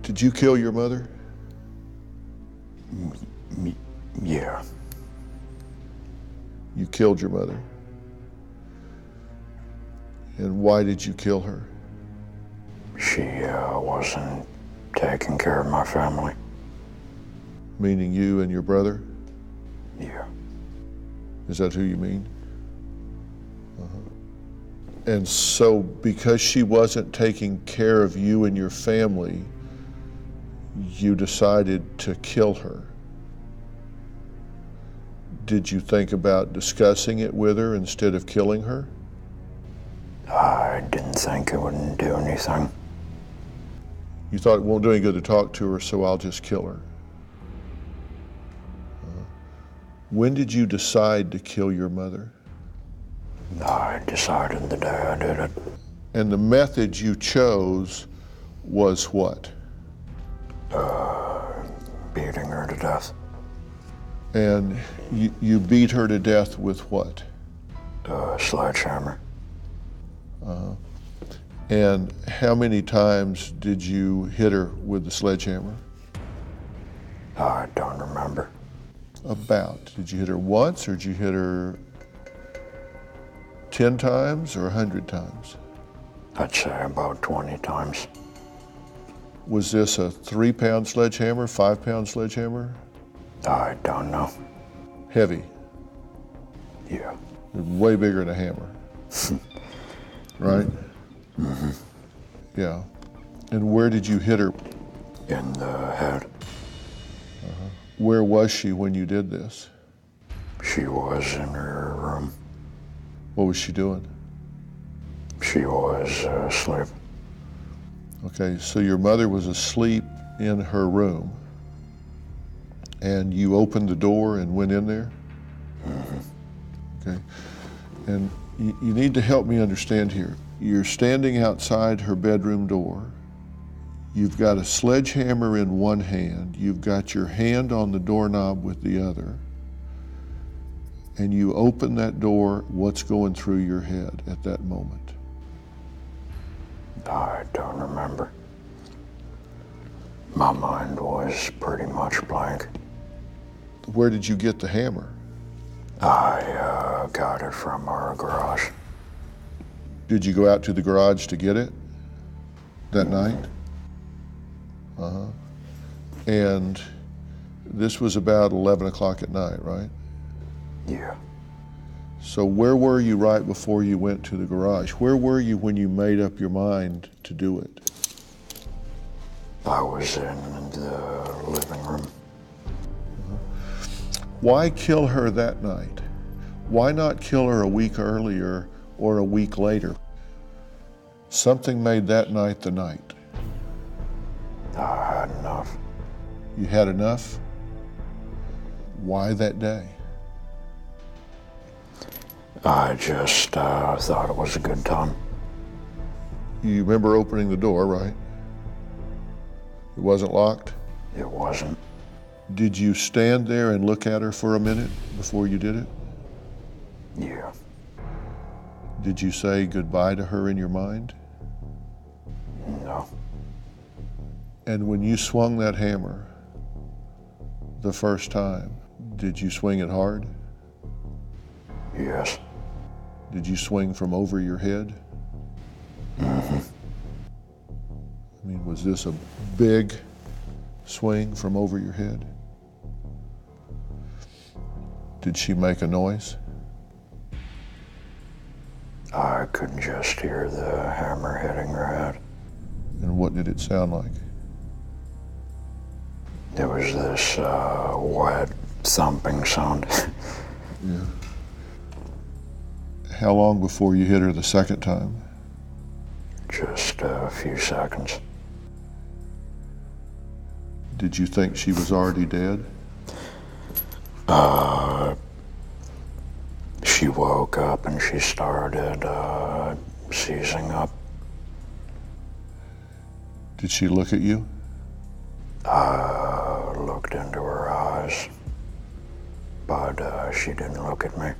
Did you kill your mother? Yeah. You killed your mother. And why did you kill her? She wasn't taking care of my family. Meaning you and your brother? Yeah. Is that who you mean? And so because she wasn't taking care of you and your family, you decided to kill her. Did you think about discussing it with her instead of killing her? I didn't think it wouldn't do anything. You thought it won't do any good to talk to her, so I'll just kill her. When did you decide to kill your mother? I decided the day I did it. And the method you chose was what? Beating her to death. And you beat her to death with what? Sledgehammer. And how many times did you hit her with the sledgehammer? I don't remember. About. Did you hit her once, or did you hit her 10 times or 100 times? I'd say about 20 times. Was this a 3-pound sledgehammer, 5-pound sledgehammer? I don't know. Heavy. Yeah. Way bigger than a hammer. Right? Mm-hmm. Yeah. And where did you hit her? In the head. Where was she when you did this? She was in her room. What was she doing? She was asleep. Okay, so your mother was asleep in her room, and you opened the door and went in there? Mm-hmm. Okay, and you need to help me understand here. You're standing outside her bedroom door. You've got a sledgehammer in one hand. You've got your hand on the doorknob with the other. And you open that door. What's going through your head at that moment? I don't remember. My mind was pretty much blank. Where did you get the hammer? I got it from our garage. Did you go out to the garage to get it that night? And this was about 11 o'clock at night, right? Yeah. So where were you right before you went to the garage? Where were you when you made up your mind to do it? I was in the living room. Why kill her that night? Why not kill her a week earlier or a week later? Something made that night the night. I had enough. You had enough? Why that day? I just thought it was a good time. You remember opening the door, right? It wasn't locked? It wasn't. Did you stand there and look at her for a minute before you did it? Yeah. Did you say goodbye to her in your mind? No. And when you swung that hammer the first time, did you swing it hard? Yes. Did you swing from over your head? Mm-hmm. I mean, was this a big swing from over your head? Did she make a noise? I could just hear the hammer hitting her head. And what did it sound like? There was this wet thumping sound. Yeah. How long before you hit her the second time? Just a few seconds. Did you think she was already dead? She woke up and she started seizing up. Did she look at you? I looked into her eyes, but she didn't look at me.